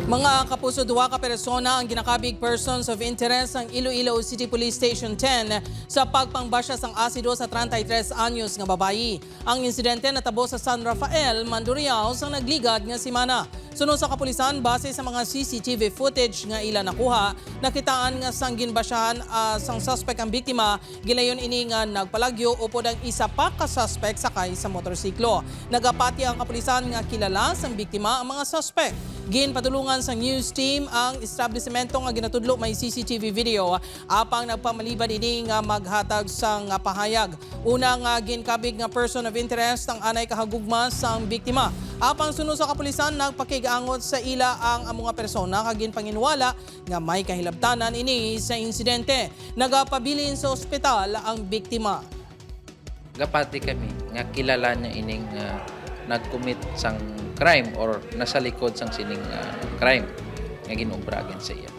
Mga kapuso, duwa ka persona ang ginakabig persons of interest ng Iloilo City Police Station 10 sa pagpangbasya sang asido sa 33 anyos nga babayi. Ang insidente natabo sa San Rafael, Mandurriao sa nagligad nga simana. Sunod sa Kapulisan, base sa mga CCTV footage nga ila nakuha, nakitaan nga sang ginbasyahan sang suspek ang biktima, gilayon ini nga nagpalagyo upod ang isa pa ka suspek sakay sa motorsiklo. Nagapati ang Kapulisan nga kilala sang biktima ang mga suspek. Ginpadulungan sa news team ang establishmento nga ginatudlo may CCTV video apang nagpamaliban ini nga maghatag sang pahayag. Una nga ginkabig nga person of interest ang anay kahagugma sang biktima. Apang sunod sa Kapulisan, nagpakigaangot sa ila ang mga persona kagin panginwala nga may kahilabtanan ini sa insidente. Nagapabilin sa ospital ang biktima. Gapati kami nga kilala niya ining nag-commit sang crime or nasa likod sang sining crime nga ginubragan sa iya.